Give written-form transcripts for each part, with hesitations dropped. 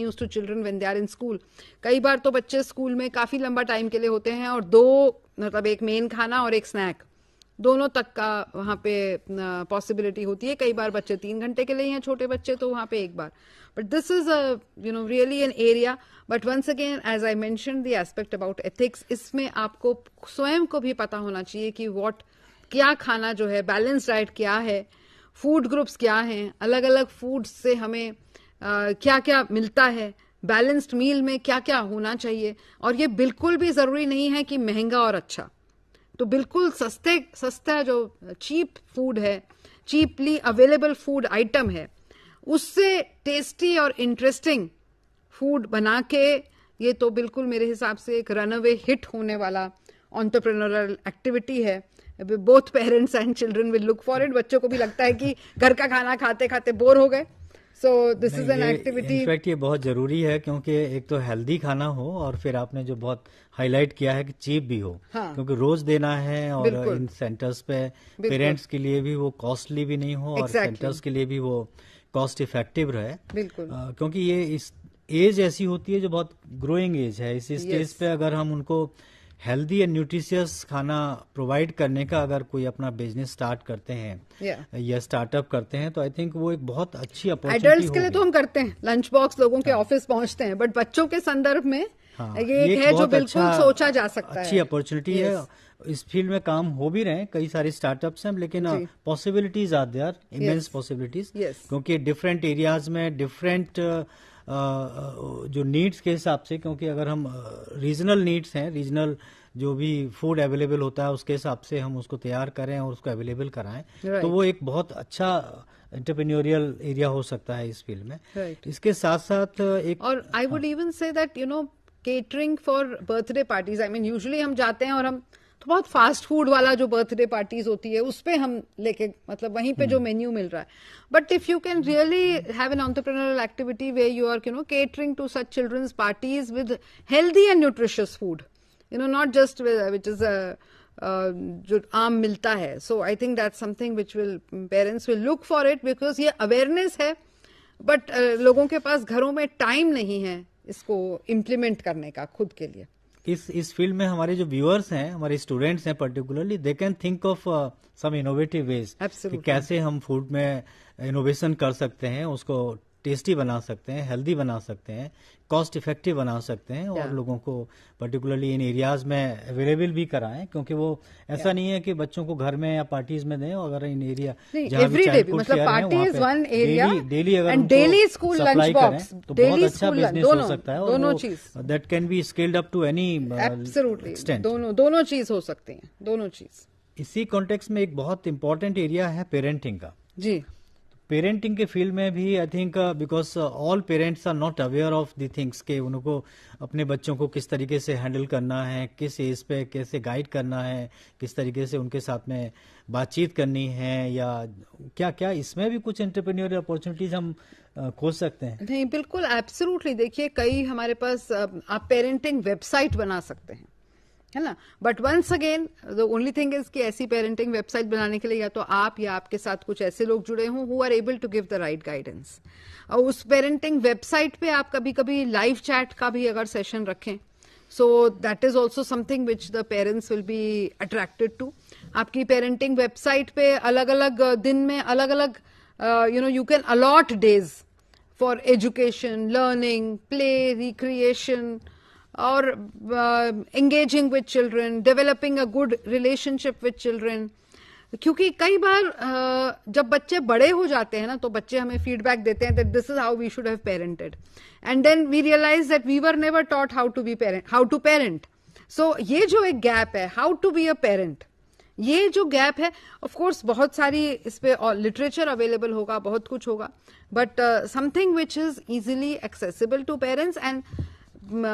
News to children when they are in school. कई बार तो बच्चे स्कूल में काफी लंबा टाइम के लिए होते हैं और दो मतलब एक मेन खाना और एक स्नैक दोनों तक का वहां पे पॉसिबिलिटी होती है। कई बार बच्चे 3 घंटे के लिए हैं, छोटे बच्चे तो वहां पे एक बार। But this is really an area. But once again as I mention the aspect about ethics, इसमें आपको स्वयं को भी पता होना चाहिए कि क्या खाना जो है, बैलेंस डाइट क्या है, फूड ग्रुप्स क्या हैं, अलग अलग फूड से हमें क्या क्या मिलता है, बैलेंस्ड मील में क्या क्या होना चाहिए। और ये बिल्कुल भी जरूरी नहीं है कि महंगा और अच्छा, तो बिल्कुल सस्ता जो चीप फूड है, चीपली अवेलेबल फूड आइटम है, उससे टेस्टी और इंटरेस्टिंग फूड बना के, ये तो बिल्कुल मेरे हिसाब से एक रनअवे हिट होने वाला एंटरप्रेन्योरल एक्टिविटी है। Both parents and children will look for it. बच्चों को भी लगता है कि घर का खाना खाते खाते बोर हो गए, so this is an activity. In fact ये बहुत जरूरी है क्योंकि एक तो हेल्दी खाना हो और फिर आपने जो बहुत हाईलाइट किया है कि चीप भी हो। हाँ, क्योंकि रोज देना है और इन सेंटर्स पे पेरेंट्स के लिए भी वो कॉस्टली भी नहीं हो और सेंटर्स के लिए भी वो कॉस्ट इफेक्टिव रहे। बिल्कुल क्योंकि ये इस एज ऐसी होती है जो बहुत ग्रोइंग एज है। इस स्टेज पे अगर हम उनको हेल्दी एंड न्यूट्रिशियस खाना प्रोवाइड करने का अगर कोई अपना बिजनेस स्टार्ट करते हैं या स्टार्टअप करते हैं तो आई थिंक वो एक बहुत अच्छी अपॉर्चुनिटी एडल्ट्स के लिए तो हम करते हैं, लंच बॉक्स लोगों के ऑफिस पहुंचते हैं, बट बच्चों के संदर्भ में ये एक है जो बिल्कुल सोचा जा सकता है, अच्छी अपॉर्चुनिटी है। इस फील्ड में काम हो भी रहे हैं, कई सारे स्टार्टअप्स हैं, लेकिन possibilities are there, immense possibilities, क्योंकि डिफरेंट एरियाज में डिफरेंट जो नीड्स के हिसाब से, क्योंकि अगर हम रीजनल नीड्स हैं, रीजनल जो भी फूड अवेलेबल होता है उसके हिसाब से हम उसको तैयार करें और उसको अवेलेबल कराएं तो वो एक बहुत अच्छा एंटरप्रेन्योरियल एरिया हो सकता है इस फील्ड में। इसके साथ साथ एक और I would even say that catering for birthday parties, I mean usually हम जाते हैं और हम तो बहुत फास्ट फूड वाला जो बर्थडे पार्टीज होती है उस पे हम लेके मतलब वहीं पे जो मेन्यू मिल रहा है। But if you can really have an entrepreneurial activity way you are catering to such childrens parties with healthy and nutritious food, not just which is जो आम मिलता है। So I think that's something which will parents will look for it, because ये awareness है but लोगों के पास घरों में टाइम नहीं है इसको इम्प्लीमेंट करने का खुद के लिए। इस फील्ड में हमारे जो व्यूअर्स हैं, हमारे स्टूडेंट्स हैं particularly, they can think of some innovative ways कि कैसे हम फूड में इनोवेशन कर सकते हैं, उसको टेस्टी बना सकते हैं, हेल्दी बना सकते हैं, कॉस्ट इफेक्टिव बना सकते हैं और लोगों को पर्टिकुलरली इन एरियाज में अवेलेबल भी कराएं। क्योंकि वो ऐसा नहीं है कि बच्चों को घर में या पार्टीज में दें, अगर इन एरिया जहाँ भी चाइल्डहुड फेयर है वहाँ पे डेली अगर डेली स्कूल लंच बॉक्स तो बहुत अच्छा बिजनेस हो सकता है। दोनों चीज that can be scaled up to any extent, दोनों चीज हो सकती हैं, दोनों चीज। इसी कॉन्टेक्स्ट में एक बहुत इंपॉर्टेंट एरिया है पेरेंटिंग का। जी, पेरेंटिंग के फील्ड में भी I think because all parents are not aware of the things के उनको अपने बच्चों को किस तरीके से हैंडल करना है, किस एज पे कैसे गाइड करना है, किस तरीके से उनके साथ में बातचीत करनी है, या क्या क्या इसमें भी कुछ एंटरप्रेन्योरियल अपॉर्चुनिटीज हम खोज सकते हैं। नहीं, बिल्कुल एब्सोल्युटली। देखिए कई हमारे पास आप पेरेंटिंग वेबसाइट बना सकते हैं, है ना। But once again the only thing is कि ऐसी पेरेंटिंग वेबसाइट बनाने के लिए या तो आप या आपके साथ कुछ ऐसे लोग जुड़े हों who are able to give the right guidance. और उस पेरेंटिंग वेबसाइट पे आप कभी कभी लाइव चैट का भी अगर सेशन रखें, so that is also something which the parents will be attracted to. आपकी पेरेंटिंग वेबसाइट पे अलग अलग दिन में अलग अलग you can allot days for education, learning, play, recreation और engaging with children, developing a good relationship with children। क्योंकि कई बार जब बच्चे बड़े हो जाते हैं ना तो बच्चे हमें फीडबैक देते हैं that this is how we should have parented, and then we realize that we were never taught how to parent। so ये जो एक गैप है, how to be a parent, ये जो गैप है, ऑफ कोर्स बहुत सारी इस पे लिटरेचर अवेलेबल होगा, बहुत कुछ होगा, but something which is easily accessible to parents and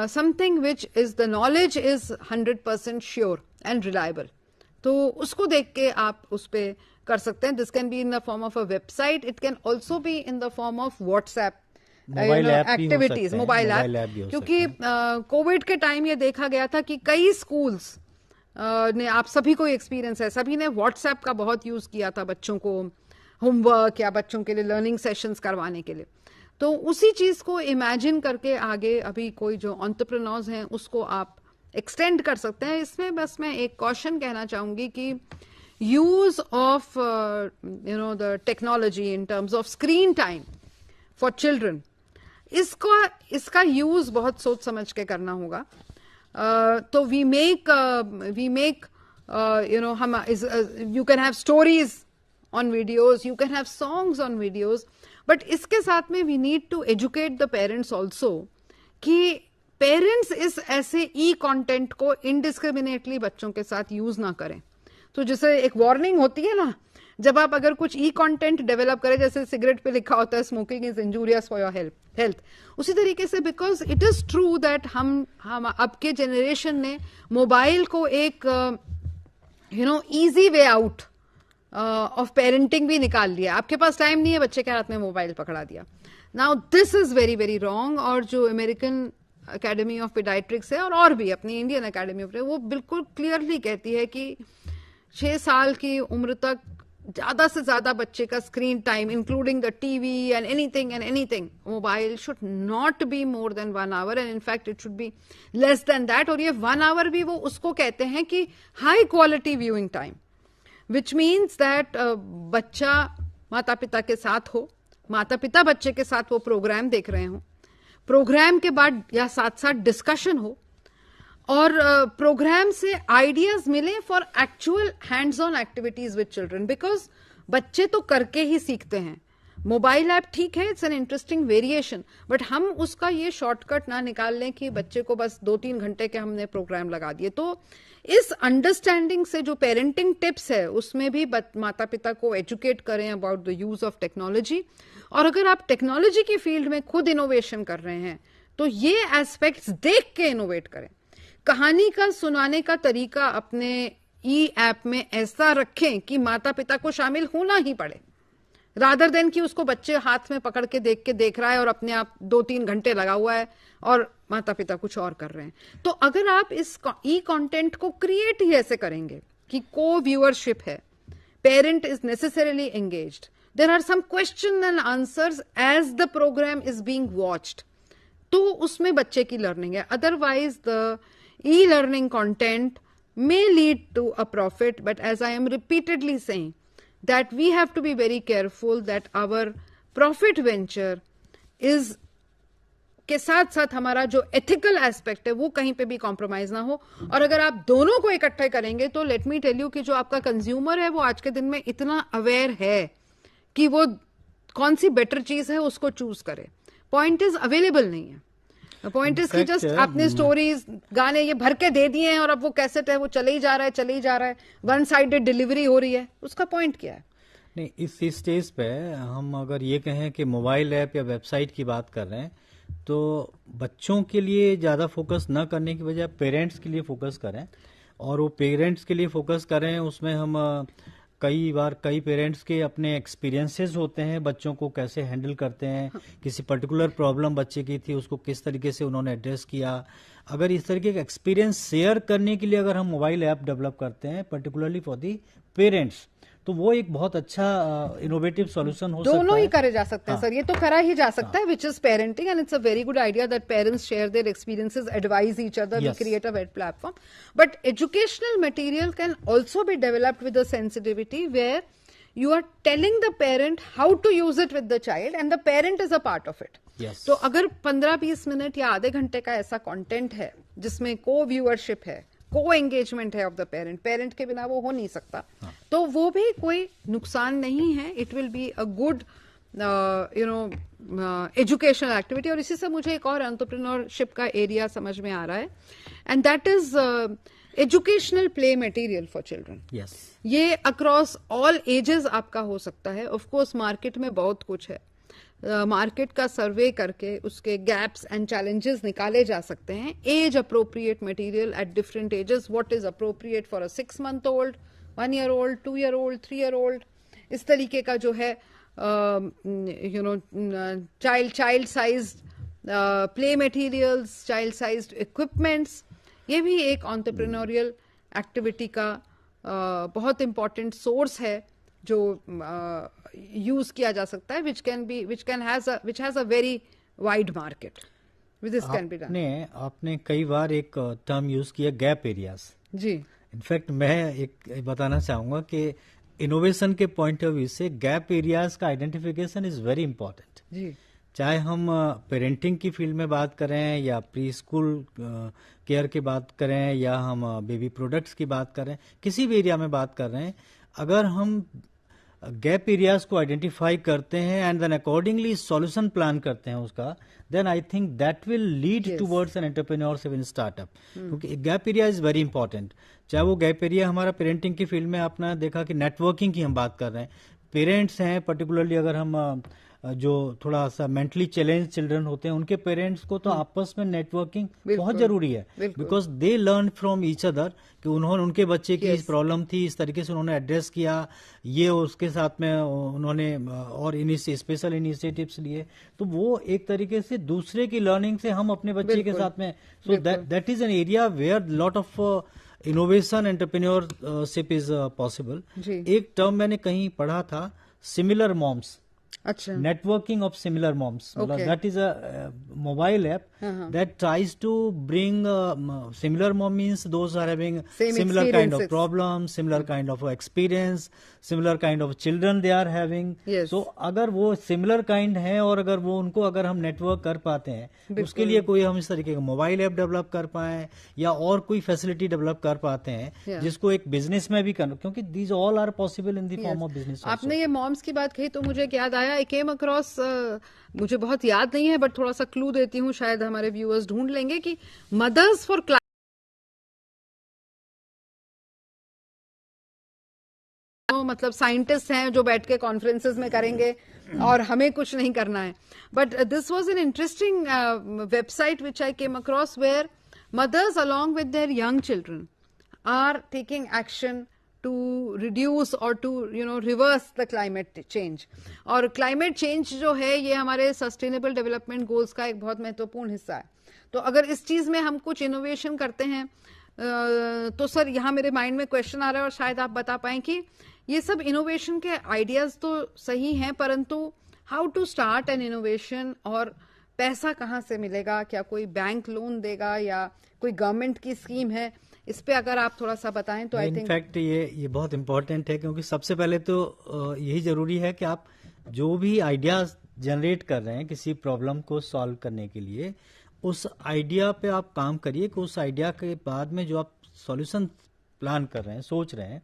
something which is the knowledge is 100% sure and reliable, तो उसको देख के आप उस पे कर सकते हैं। This can be in the form of a website, it can also be in the form of WhatsApp activities, mobile app. क्योंकि कोविड के टाइम ये देखा गया था कि कई स्कूल्स ने, आप सभी को एक्सपीरियंस है, सभी ने व्हाट्सएप का बहुत यूज किया था बच्चों को होमवर्क या बच्चों के लिए लर्निंग सेशंस करवाने के लिए। तो उसी चीज को इमेजिन करके आगे अभी कोई जो एंटरप्रेन्योर्स हैं उसको आप एक्सटेंड कर सकते हैं. इसमें बस मैं एक कॉशन कहना चाहूंगी कि use of the technology in terms of screen time for children, इसका यूज बहुत सोच समझ के करना होगा. तो we make you can have stories on videos, you can have songs on videos, but इसके साथ में we need to educate the parents also कि पेरेंट्स इस ऐसे ई कंटेंट को इनडिस्क्रिमिनेटली बच्चों के साथ यूज ना करें. तो जैसे एक वार्निंग होती है ना, जब आप अगर कुछ ई कंटेंट डेवलप करें, जैसे सिगरेट पे लिखा होता है smoking is injurious for your health, उसी तरीके से because it is true that हम अब के जनरेशन ने मोबाइल को एक easy way out of parenting भी निकाल लिया. आपके पास टाइम नहीं है, बच्चे के हाथ में मोबाइल पकड़ा दिया. Now this is very very wrong. और जो अमेरिकन अकेडमी ऑफ पीडियाट्रिक्स है और भी अपनी इंडियन अकेडमी ऑफ, वो बिल्कुल क्लियरली कहती है कि 6 साल की उम्र तक ज्यादा से ज्यादा बच्चे का screen time including the TV and anything mobile should not be more than 1 hour, and in fact it should be less than that. और ये 1 आवर भी वो उसको कहते हैं कि high quality viewing time, which means that बच्चा माता पिता के साथ हो, माता पिता बच्चे के साथ वो प्रोग्राम देख रहे हो, प्रोग्राम के बाद या साथ साथ डिस्कशन हो, और प्रोग्राम से आइडियाज मिले for actual hands on activities with children. Because बच्चे तो करके ही सीखते हैं. मोबाइल ऐप ठीक है, it's an interesting variation, but हम उसका ये शॉर्टकट ना निकाल लें कि बच्चे को बस 2-3 घंटे के हमने प्रोग्राम लगा दिए. तो इस अंडरस्टैंडिंग से जो पेरेंटिंग टिप्स है उसमें भी माता पिता को एजुकेट करें about the use of technology. और अगर आप टेक्नोलॉजी की फील्ड में खुद इनोवेशन कर रहे हैं तो ये एस्पेक्ट्स देख के इनोवेट करें. कहानी का सुनाने का तरीका अपने ई ऐप में ऐसा रखें कि माता पिता को शामिल होना ही पड़े, रादर देन कि उसको बच्चे हाथ में पकड़ के देख रहा है और अपने आप 2-3 घंटे लगा हुआ है और माता पिता कुछ और कर रहे हैं. तो अगर आप इस ई कंटेंट को क्रिएट ही ऐसे करेंगे कि को व्यूअरशिप है, parent is necessarily engaged, there are some question and answers as the programme is being watched, तो उसमें बच्चे की लर्निंग है. Otherwise the e-learning content may lead to a profit, but as I am repeatedly saying that we have to be very careful that our profit venture is के साथ साथ हमारा जो ethical aspect है वो कहीं पे भी compromise ना हो. और अगर आप दोनों को इकट्ठे करेंगे तो let me tell you कि जो आपका consumer है वो आज के दिन में इतना aware है कि वो कौन सी better चीज है उसको choose करे. Point is available नहीं है. पॉइंट इज कि जस्ट आपने स्टोरीज गाने ये भर के दे दिए हैं और अब वो कैसेट है वो चले ही जा रहा है, वन साइडेड डिलीवरी हो रही है. उसका पॉइंट क्या है? नहीं, इस स्टेज पे हम अगर ये कहें कि मोबाइल ऐप या वेबसाइट की बात कर रहे हैं तो बच्चों के लिए ज़्यादा फोकस न करने की बजाय पेरेंट्स के लिए फोकस करें. और वो पेरेंट्स के लिए फोकस करें उसमें हम कई पेरेंट्स के अपने एक्सपीरियंसेस होते हैं, बच्चों को कैसे हैंडल करते हैं, किसी पर्टिकुलर प्रॉब्लम बच्चे की थी उसको किस तरीके से उन्होंने एड्रेस किया. अगर इस तरीके का एक्सपीरियंस शेयर करने के लिए अगर हम मोबाइल ऐप डेवलप करते हैं पर्टिकुलरली फॉर दी पेरेंट्स, तो वो एक बहुत अच्छा इनोवेटिव सॉल्यूशन हो सकता है. दोनों ही करे जा सकते हैं सर, ये तो करा ही जा सकता है, which is parenting, and it's a very good idea that parents share their experiences, advise each other, we create a web platform. But educational material can also be developed with a sensitivity where you are telling the parent how to use it with the child and the parent is a part of it. Yes. तो अगर 15-20 minute या आधे घंटे का ऐसा content है जिसमें को व्यूअरशिप है, को एंगेजमेंट है ऑफ द पेरेंट के बिना वो हो नहीं सकता. तो वो भी कोई नुकसान नहीं है. It will be a good educational activity. और इसी से मुझे एक और एंटरप्रेन्योरशिप का एरिया समझ में आ रहा है, and that is educational play material for children. ये अक्रॉस ऑल एजेस आपका हो सकता है. ऑफ कोर्स मार्केट में बहुत कुछ है, मार्केट का सर्वे करके उसके गैप्स एंड चैलेंजेस निकाले जा सकते हैं. Age appropriate material at different ages, what is appropriate for a 6 month old, 1 year old, 2 year old, 3 year old, इस तरीके का जो है child sized play materials, child sized equipments, ये भी एक एंटरप्रेन्योरियल एक्टिविटी का बहुत इंपॉर्टेंट सोर्स है जो यूज किया जा सकता है, which has a very wide market. This can be done. आपने कई बार एक टर्म यूज किया, गैप एरियाज जी. इनफैक्ट मैं एक बताना चाहूंगा कि इनोवेशन के पॉइंट ऑफ व्यू से गैप एरियाज का आइडेंटिफिकेशन इज वेरी इंपॉर्टेंट जी. चाहे हम पेरेंटिंग की फील्ड में बात करें या प्री स्कूल केयर की बात करें या हम बेबी प्रोडक्ट्स की बात करें, किसी भी एरिया में बात कर रहे हैं, अगर हम गैप एरियाज को आइडेंटिफाई करते हैं and then accordingly solution plan करते हैं उसका, then I think that will lead towards an entrepreneurship in startup. क्योंकि gap area is very important. चाहे वो गैप एरिया हमारा पेरेंटिंग की फील्ड में, आपने देखा कि नेटवर्किंग की हम बात कर रहे हैं, पेरेंट्स हैं पर्टिकुलरली अगर हम जो थोड़ा सा मेंटली चैलेंज चिल्ड्रन होते हैं उनके पेरेंट्स को तो आपस में नेटवर्किंग बहुत जरूरी है, because they learn from each other कि उनके बच्चे की इस प्रॉब्लम थी, इस तरीके से उन्होंने एड्रेस किया, ये उसके साथ में उन्होंने और स्पेशल इनिशिएटिव्स लिए, तो वो एक तरीके से दूसरे की लर्निंग से हम अपने बच्चे के साथ में, so that is an area where lot of innovation entrepreneurship is possible. एक टर्म मैंने कहीं पढ़ा था, सिमिलर मॉम्स. अच्छा. Networking of similar moms. Okay. That is a mobile app that tries to bring similar mom means those are having similar kind of problems, similar kind of experience, similar kind of children they are having. Yes. So अगर वो similar kind है और अगर वो उनको अगर हम network कर पाते हैं, उसके लिए कोई हम इस तरीके का मोबाइल ऐप डेवलप कर पाए या और कोई फैसिलिटी डेवलप कर पाते हैं जिसको एक बिजनेस में भी कर, क्योंकि these all are possible in the form of business. आपने ये मॉम्स की बात कही तो मुझे याद आया, आई केम अक्रॉस, मुझे बहुत याद नहीं है बट थोड़ा सा क्लू देती हूँ, शायद हमारे व्यूअर्स ढूंढ लेंगे, कि मदर्स फॉर मतलब साइंटिस्ट हैं जो बैठ के कॉन्फ्रेंसेस में करेंगे और हमें कुछ नहीं करना है. But this was an interesting website which I came across where mothers along with their young children are taking action to reduce or to reverse the climate change. और climate change जो है ये हमारे sustainable development goals का एक बहुत महत्वपूर्ण हिस्सा है. तो अगर इस चीज में हम कुछ innovation करते हैं तो सर यहाँ मेरे माइंड में क्वेश्चन आ रहा है और शायद आप बता पाएं कि ये सब इनोवेशन के आइडियाज तो सही हैं, परंतु how to start an innovation और पैसा कहाँ से मिलेगा, क्या कोई बैंक लोन देगा या कोई गवर्नमेंट की स्कीम है, इस पे अगर आप थोड़ा सा बताएं तो आई थिंक. इनफैक्ट ये बहुत इंपॉर्टेंट है, क्योंकि सबसे पहले तो यही जरूरी है कि आप जो भी आइडियाज जनरेट कर रहे हैं किसी प्रॉब्लम को सॉल्व करने के लिए, उस आइडिया पे आप काम करिए कि उस आइडिया के बाद में जो आप सॉल्यूशन प्लान कर रहे हैं, सोच रहे हैं,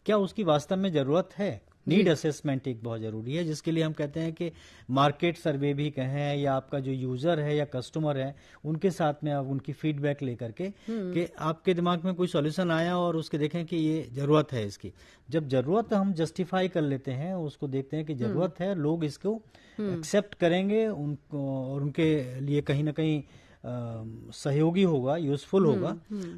क्या उसकी वास्तव में जरूरत है. नीड असेसमेंट एक बहुत जरूरी है, जिसके लिए हम कहते हैं कि मार्केट सर्वे भी कहें या आपका जो यूजर है या कस्टमर है उनके साथ में आप उनकी फीडबैक लेकर के कि आपके दिमाग में कोई सॉल्यूशन आया और उसके देखें कि ये जरूरत है इसकी. जब जरूरत हम जस्टिफाई कर लेते हैं, उसको देखते हैं कि जरूरत है, लोग इसको एक्सेप्ट करेंगे उनको और उनके लिए कहीं ना कहीं सहयोगी होगा, यूजफुल होगा,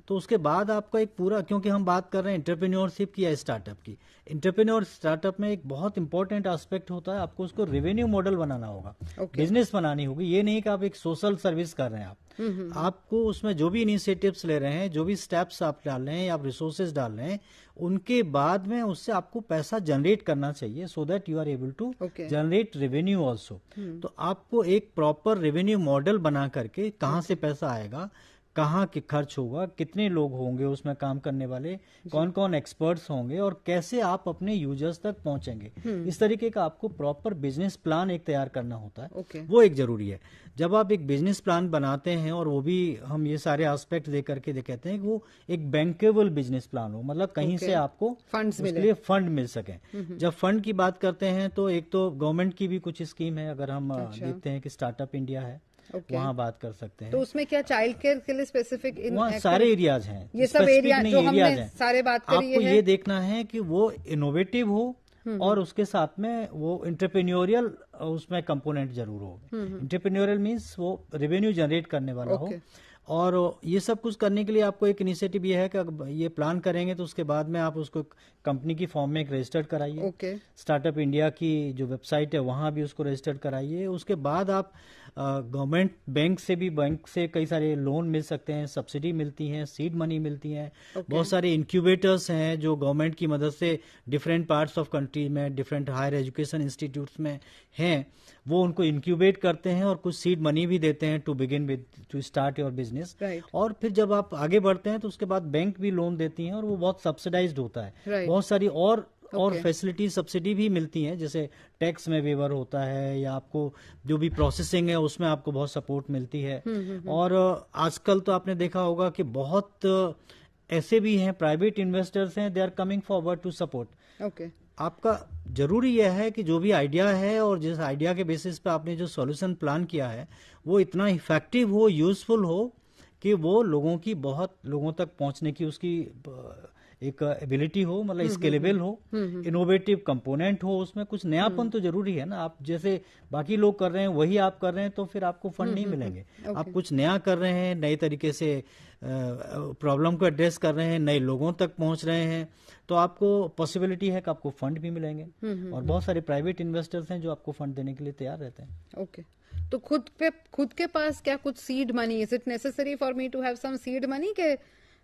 तो उसके बाद आपका एक पूरा, क्योंकि हम बात कर रहे हैं एंटरप्रेन्योरशिप की या स्टार्टअप की, एंटरप्रेन्योर स्टार्टअप में एक बहुत इंपॉर्टेंट एस्पेक्ट होता है, आपको उसको रेवेन्यू मॉडल बनाना होगा, बिजनेस बनानी होगी. ये नहीं कि आप एक सोशल सर्विस कर रहे हैं, आपको उसमें जो भी इनिशिएटिव्स ले रहे हैं, जो भी स्टेप्स आप डाल रहे हैं या आप रिसोर्सेज डाल रहे हैं, उनके बाद में उससे आपको पैसा जनरेट करना चाहिए, so that you are able to generate revenue also. तो आपको एक प्रॉपर रेवेन्यू मॉडल बना करके कहाँ से पैसा आएगा, कहाँ के खर्च होगा, कितने लोग होंगे उसमें काम करने वाले, कौन कौन एक्सपर्ट्स होंगे और कैसे आप अपने यूजर्स तक पहुंचेंगे, इस तरीके का आपको प्रॉपर बिजनेस प्लान एक तैयार करना होता है. वो एक जरूरी है. जब आप एक बिजनेस प्लान बनाते हैं और वो भी हम ये सारे एस्पेक्ट लेकर के कहते हैं कि वो एक बैंकेबल बिजनेस प्लान हो, मतलब कहीं से आपको उसके लिए फंड मिल सके. जब फंड की बात करते हैं तो एक तो गवर्नमेंट की भी कुछ स्कीम है, अगर हम देखते हैं कि स्टार्टअप इंडिया है, वहाँ बात कर सकते हैं. तो उसमें क्या चाइल्ड केयर के लिए स्पेसिफिक वहाँ सारे एरियाज हैं, ये सब एरिया जो हमने सारे बात करी है. आपको ये देखना है कि वो इनोवेटिव हो और उसके साथ में वो एंटरप्रेन्योरियल उसमें कंपोनेंट जरूर हो. एंटरप्रेन्योरियल मींस वो रेवेन्यू जनरेट करने वाला हो और ये सब कुछ करने के लिए आपको एक इनिशिएटिव ये है कि ये प्लान करेंगे तो उसके बाद में आप उसको कंपनी की फॉर्म में एक रजिस्टर्ड कराइए। स्टार्टअप इंडिया की जो वेबसाइट है वहां भी उसको रजिस्टर्ड कराइए। उसके बाद आप गवर्नमेंट बैंक से कई सारे लोन मिल सकते हैं, सब्सिडी मिलती हैं, सीड मनी मिलती हैं। बहुत सारे इंक्यूबेटर्स हैं जो गवर्नमेंट की मदद से डिफरेंट पार्ट्स ऑफ कंट्री में, डिफरेंट हायर एजुकेशन इंस्टीट्यूट्स में हैं, वो उनको इंक्यूबेट करते हैं और कुछ सीड मनी भी देते हैं to begin with, to start your business. और फिर जब आप आगे बढ़ते हैं तो उसके बाद बैंक भी लोन देती हैं और वो बहुत सब्सिडाइज्ड होता है। बहुत सारी और फैसिलिटी, सब्सिडी भी मिलती हैं, जैसे टैक्स में वेवर होता है या आपको जो भी प्रोसेसिंग है उसमें आपको बहुत सपोर्ट मिलती है। और आजकल तो आपने देखा होगा कि बहुत ऐसे भी हैं प्राइवेट इन्वेस्टर्स हैं, they are coming forward to support. आपका जरूरी यह है कि जो भी आइडिया है और जिस आइडिया के बेसिस पे आपने जो सॉल्यूशन प्लान किया है वो इतना इफेक्टिव हो, यूजफुल हो कि वो बहुत लोगों तक पहुंचने की उसकी एक एबिलिटी हो, मतलब स्केलेबल हो, इनोवेटिव कंपोनेंट हो, उसमें कुछ नयापन तो जरूरी है ना। आप जैसे बाकी लोग कर रहे हैं वही आप कर रहे हैं तो फिर आपको फंड नहीं मिलेंगे। आप कुछ नया कर रहे हैं, नए तरीके से प्रॉब्लम को एड्रेस कर रहे हैं, नए लोगों तक पहुंच रहे हैं, तो आपको पॉसिबिलिटी है कि आपको फंड भी मिलेंगे। और बहुत सारे प्राइवेट इन्वेस्टर्स हैं जो आपको फंड देने के लिए तैयार रहते हैं। ओके, तो खुद के पास क्या कुछ seed money, is it necessary for me to have some seed money के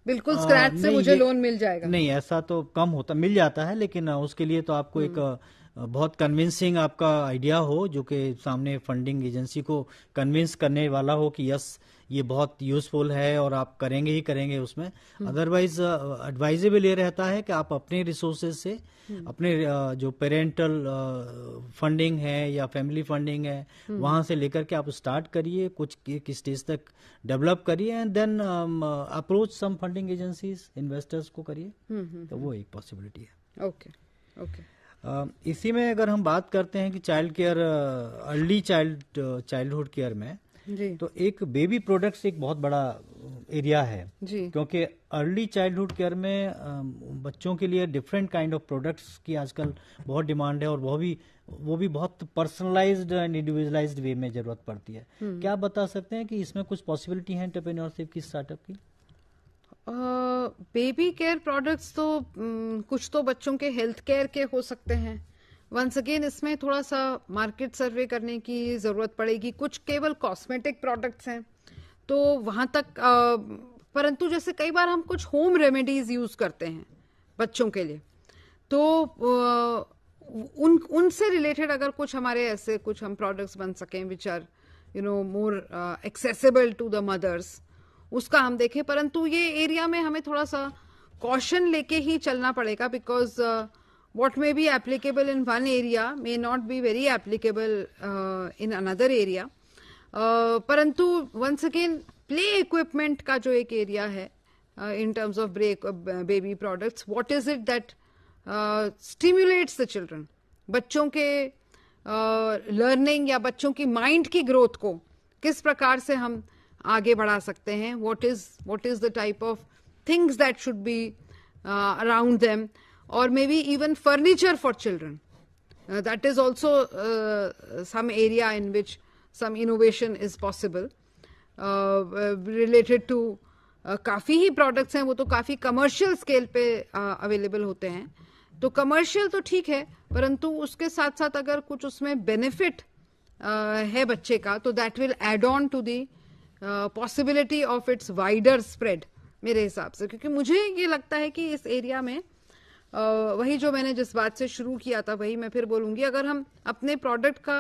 बिल्कुल स्क्रैच से मुझे लोन मिल जाएगा? नहीं, ऐसा तो कम होता, मिल जाता है, लेकिन उसके लिए तो आपको एक बहुत कन्विंसिंग आपका आइडिया हो जो कि सामने फंडिंग एजेंसी को कन्विंस करने वाला हो कि यस ये बहुत यूजफुल है और आप करेंगे ही करेंगे उसमें। अदरवाइज एडवाइजेबल ये रहता है कि आप अपने रिसोर्सेज से, अपने जो पेरेंटल फंडिंग है या फैमिली फंडिंग है वहां से लेकर के आप स्टार्ट करिए, कुछ एक स्टेज तक डेवलप करिए and then approach some funding agencies, investors को करिए, तो वो एक पॉसिबिलिटी है। ओके। इसी में अगर हम बात करते हैं कि child care, early childhood care में जी, तो एक बेबी प्रोडक्ट्स एक बहुत बड़ा एरिया है जी, क्योंकि अर्ली चाइल्डहुड केयर में बच्चों के लिए डिफरेंट काइंड ऑफ प्रोडक्ट्स की आजकल बहुत डिमांड है और वो भी बहुत पर्सनलाइज्ड एंड इंडिविजुअलाइज्ड वे में जरूरत पड़ती है। क्या आप बता सकते हैं कि इसमें कुछ पॉसिबिलिटी है एंटरप्रेन्योरशिप की, स्टार्टअप की? बेबी केयर प्रोडक्ट्स तो कुछ तो बच्चों के हेल्थ केयर के हो सकते हैं। वंस अगेन इसमें थोड़ा सा मार्केट सर्वे करने की जरूरत पड़ेगी। कुछ केवल कॉस्मेटिक प्रोडक्ट्स हैं तो वहां तक, परंतु जैसे कई बार हम कुछ होम रेमेडीज यूज करते हैं बच्चों के लिए, तो उनसे रिलेटेड अगर कुछ हमारे ऐसे कुछ हम प्रोडक्ट्स बन सकें which are more accessible to the mothers, उसका हम देखें। परंतु ये एरिया में हमें थोड़ा सा कॉशन लेके ही चलना पड़ेगा, because what may be applicable in one area may not be very applicable in another area. परंतु once again play equipment का जो एक एरिया है in terms of baby products, what is it that stimulates the children? बच्चों के learning या बच्चों की माइंड की ग्रोथ को किस प्रकार से हम आगे बढ़ा सकते हैं? what is the type of things that should be around them? Or maybe even furniture for children. That is also some area in which some innovation is possible. Related to काफ़ी ही products हैं, वो तो काफ़ी commercial scale पे available होते हैं। तो commercial तो ठीक है, परंतु उसके साथ साथ अगर कुछ उसमें benefit है बच्चे का, तो that will add on to the possibility of its wider spread मेरे हिसाब से। क्योंकि मुझे ये लगता है कि इस एरिया में वही जो मैंने जिस बात से शुरू किया था वही मैं फिर बोलूंगी, अगर हम अपने प्रोडक्ट का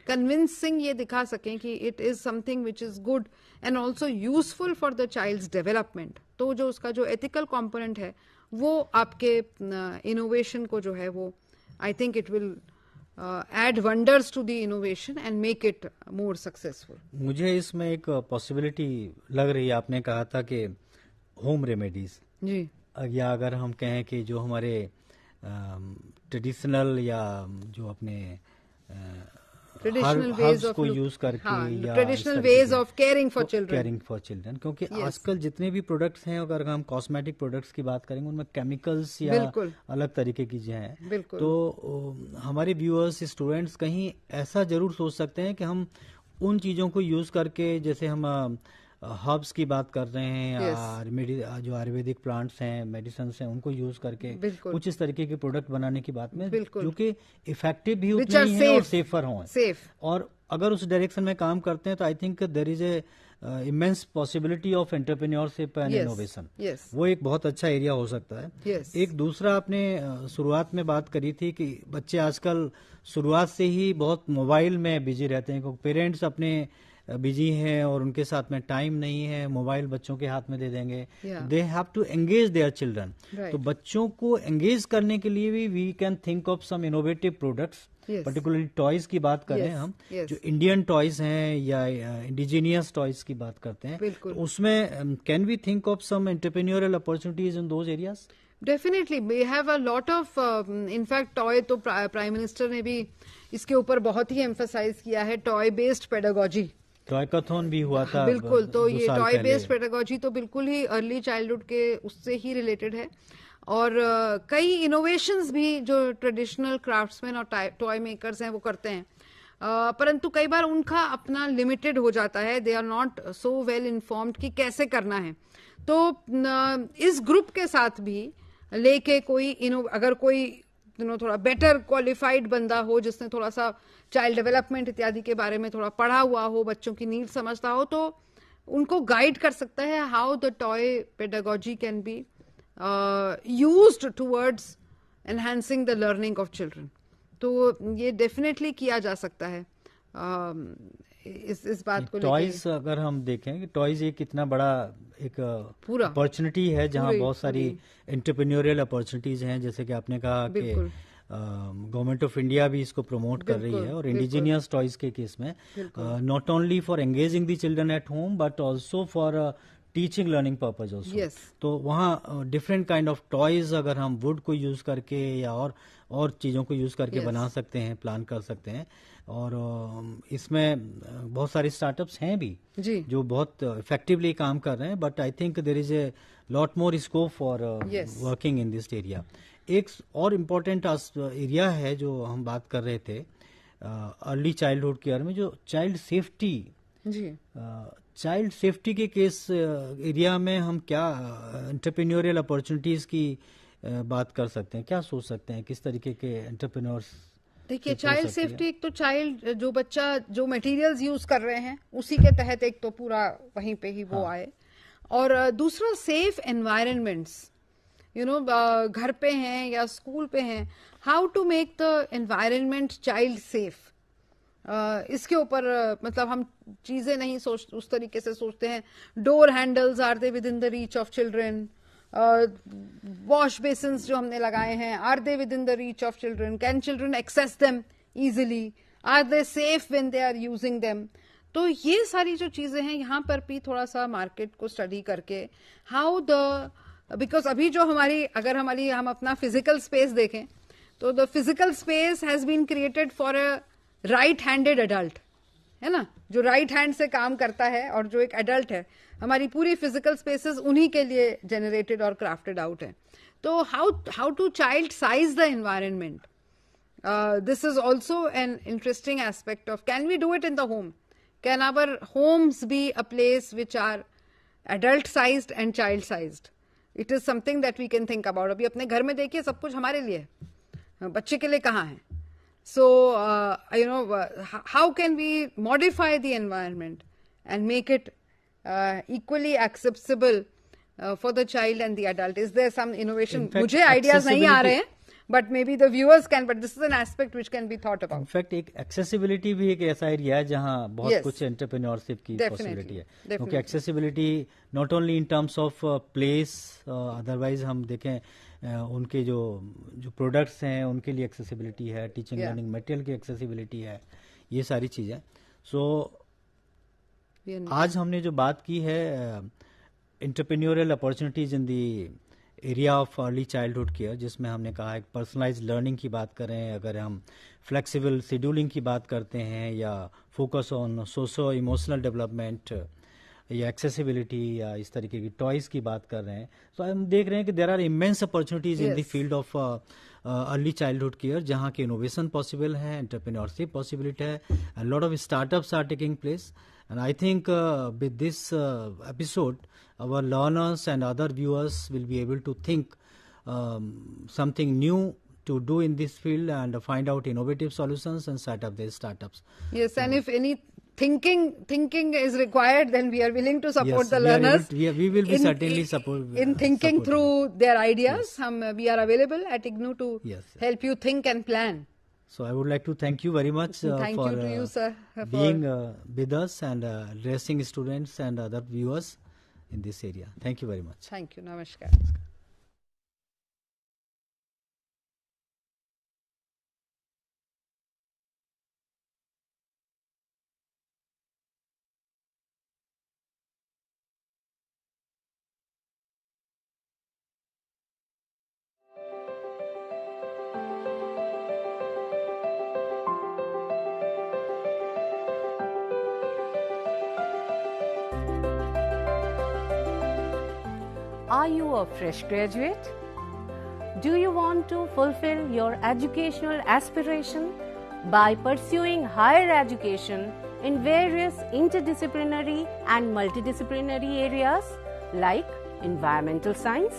कन्विंसिंग ये दिखा सकें कि it is something which is good and also useful for the child's development, तो जो उसका जो एथिकल कंपोनेंट है वो आपके इनोवेशन को जो है वो I think it will add wonders to the innovation and make it more successful. मुझे इसमें एक पॉसिबिलिटी लग रही है, आपने कहा था कि होम रेमेडीज जी, या अगर हम कहें कि जो हमारे ट्रेडिशनल या जो अपने ट्रेडिशनल वेज को यूज करके या traditional ways of caring for children, क्योंकि आजकल जितने भी प्रोडक्ट्स हैं, अगर हम कॉस्मेटिक प्रोडक्ट्स की बात करेंगे उनमें केमिकल्स या अलग तरीके की चीजें हैं, तो हमारे व्यूअर्स, स्टूडेंट्स कहीं ऐसा जरूर सोच सकते हैं कि हम उन चीजों को यूज करके, जैसे हम हर्ब्स की बात कर रहे हैं या जो आयुर्वेदिक प्लांट्स हैं, मेडिसिन हैं, उनको यूज करके कुछ इस तरीके के प्रोडक्ट बनाने की बात में, जो कि इफेक्टिव भी उतने ही हैं और सेफर हों। और अगर उस डायरेक्शन में काम करते हैं तो I think there is a immense possibility of entrepreneurship and innovation. वो एक बहुत अच्छा एरिया हो सकता है। एक दूसरा आपने शुरुआत में बात करी थी कि बच्चे आजकल शुरुआत से ही बहुत मोबाइल में बिजी रहते हैं, क्योंकि पेरेंट्स अपने बिजी हैं और उनके साथ में टाइम नहीं है, मोबाइल बच्चों के हाथ में दे देंगे। They have to engage their children. तो बच्चों को एंगेज करने के लिए भी we can think of some innovative products, particularly toys की बात करें हम, जो इंडियन टॉयज हैं या इंडिजीनियस टॉयज की बात करते हैं, तो उसमें can we think of some entrepreneurial opportunities in those areas? Definitely we have a lot of, in fact toy तो प्राइम मिनिस्टर ने भी इसके ऊपर बहुत ही एम्फसाइज किया है, टॉय बेस्ड पेडागोजी। टॉयकथॉन भी हुआ था बिल्कुल, तो ये टॉय बेस्ड पेडागोजी तो बिल्कुल ही अर्ली चाइल्डहुड के उससे ही रिलेटेड है। और कई इनोवेशंस भी जो ट्रेडिशनल क्राफ्ट्समैन और टॉय मेकर्स हैं वो करते हैं, परंतु कई बार उनका अपना लिमिटेड हो जाता है, they are not so well informed कि कैसे करना है। तो इस ग्रुप के साथ भी लेके कोई अगर कोई थोड़ा बेटर क्वालिफाइड बंदा हो, जिसने थोड़ा सा चाइल्ड डेवलपमेंट इत्यादि के बारे में थोड़ा पढ़ा हुआ हो, बच्चों की नीड समझता हो, तो उनको गाइड कर सकता है how the toy pedagogy can be used towards enhancing the learning of children. तो ये डेफिनेटली किया जा सकता है। इस बात को टॉयज अगर हम देखें कि टॉयज एक कितना बड़ा एक पूरा अपॉर्चुनिटी है, जहां बहुत सारी एंटरप्रेन्योरियल अपॉर्चुनिटीज हैं, जैसे कि आपने कहा कि गवर्नमेंट ऑफ इंडिया भी इसको प्रमोट कर रही है। और इंडिजीनियस टॉयज के केस में not only for engaging the children at home but also for teaching learning purpose also. तो वहाँ डिफरेंट काइंड ऑफ टॉयज अगर हम वुड को यूज करके या और चीजों को यूज करके बना सकते हैं, प्लान कर सकते हैं। और इसमें बहुत सारे स्टार्टअप्स हैं भी जो बहुत इफेक्टिवली काम कर रहे हैं, but I think there is a lot more scope for working in this area. एक और इम्पोर्टेंट एरिया है जो हम बात कर रहे थे अर्ली चाइल्डहुड केयर में, जो चाइल्ड सेफ्टी। चाइल्ड सेफ्टी के केस एरिया में हम क्या एंटरप्रेन्योरियल अपॉर्चुनिटीज की बात कर सकते हैं, क्या सोच सकते हैं, किस तरीके के एंटरप्रेन्योर्स? देखिए, चाइल्ड सेफ्टी, एक तो चाइल्ड जो बच्चा जो मटेरियल्स यूज कर रहे हैं उसी के तहत एक तो पूरा वहीं पे ही वो आए, और दूसरा सेफ एनवायरनमेंट्स, घर पे हैं या स्कूल पे हैं, how to make the environment child safe. इसके ऊपर मतलब हम चीजें नहीं उस तरीके से सोचते हैं। Door handles, are they within the reach of children? Wash basins जो हमने लगाए हैं, are they within the reach of children? Can children access them easily? Are they safe when they are using them? तो ये सारी जो चीजें हैं, यहाँ पर भी थोड़ा सा मार्केट को स्टडी करके हाउ द, बिकॉज अभी जो अगर हम अपना फिजिकल स्पेस देखें तो the physical space has been created for a right handed adult, है ना, जो राइट हैंड से काम करता है और जो एक एडल्ट है। हमारी पूरी फिजिकल स्पेसेस उन्हीं के लिए जनरेटेड और क्राफ्टेड आउट है। तो how to child size the environment, this is also an interesting aspect of can we do it in the home? Can our homes be a place which are adult sized and child sized? It is something that we can think about. अभी अपने घर में देखिए, सब कुछ हमारे लिए है, बच्चे के लिए कहाँ है? So, how can we modify the environment and make it equally accessible for the child and the adult? Is there some innovation? मुझे ideas नहीं आ रहे हैं, but maybe the viewers can. But this is an aspect which can be thought about. In fact, एक accessibility भी एक ऐसा area है जहाँ बहुत कुछ entrepreneurship की possibility है, क्योंकि accessibility not only in terms of place, otherwise हम देखें उनके जो प्रोडक्ट्स हैं उनके लिए एक्सेसिबिलिटी है, टीचिंग लर्निंग मटेरियल की एक्सेसिबिलिटी है, ये सारी चीजें। सो आज हमने जो बात की है entrepreneurial opportunities in the area of early childhood care, जिसमें हमने कहा है पर्सनलाइज्ड लर्निंग की बात करें, अगर हम फ्लेक्सिबल शेड्यूलिंग की बात करते हैं, या focus on socio emotional development, या एक्सेसिबिलिटी या इस तरीके की टॉयज की बात कर रहे हैं, तो हम देख रहे हैं कि there are immense opportunities in the field of early childhood care, जहाँ की इनोवेशन पॉसिबल है, एंटरप्रेन्योरशिप पॉसिबिलिटी है, lot of startups are taking place. And I think with this episode, our learners and other viewers will be able to think something new to do in this field and find out innovative solutions and set up their startups. Yes, and if any thinking is required, then we are willing to support the learners. We will be certainly support in thinking through their ideas. We are available at IGNOU to help you think and plan. So I would like to thank you very much thank for you to you, sir, being with us and addressing students and other viewers in this area. Thank you very much. Thank you. Namaskar. Are you a fresh graduate? Do you want to fulfill your educational aspiration by pursuing higher education in various interdisciplinary and multidisciplinary areas like environmental science,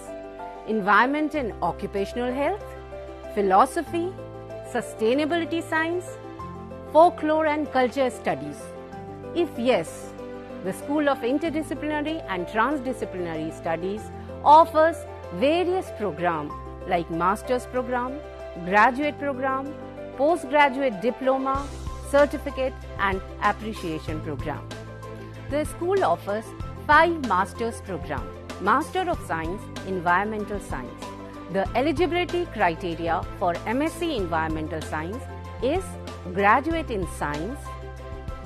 environment and occupational health, philosophy, sustainability science, folklore and culture studies? If yes, the School of Interdisciplinary and Transdisciplinary Studies offers various programs like Master's Program, Graduate Program, Postgraduate Diploma, Certificate and Appreciation Program. The school offers 5 Master's Programs. Master of Science, Environmental Science. The eligibility criteria for MSc Environmental Science is Graduate in Science,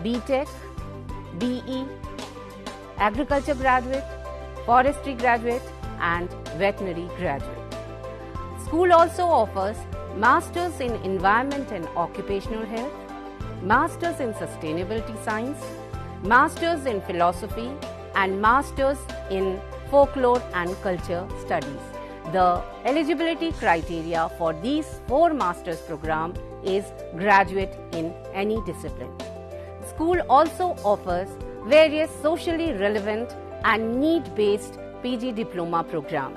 BTech, BE, Agriculture Graduate, Forestry Graduate and Veterinary Graduate. School also offers Masters in Environment and Occupational Health, Masters in Sustainability Science, Masters in Philosophy and Masters in Folklore and Culture Studies. The eligibility criteria for these 4 Masters programs is graduate in any discipline. School also offers various socially relevant and need-based PG Diploma program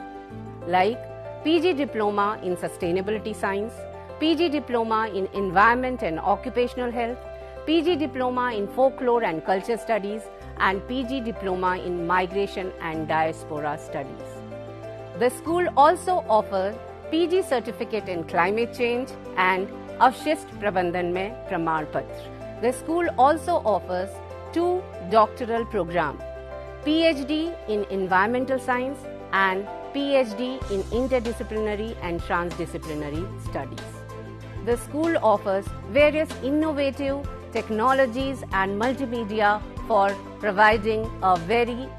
like PG Diploma in Sustainability Science, PG Diploma in Environment and Occupational Health, PG Diploma in Folklore and Culture Studies and PG Diploma in Migration and Diaspora Studies. The school also offers PG Certificate in Climate Change and Avshist Prabandhan mein Pramar Patra. The school also offers 2 doctoral programs, PhD in Environmental Science and PhD in Interdisciplinary and Transdisciplinary Studies. The school offers various innovative technologies and multimedia for providing a very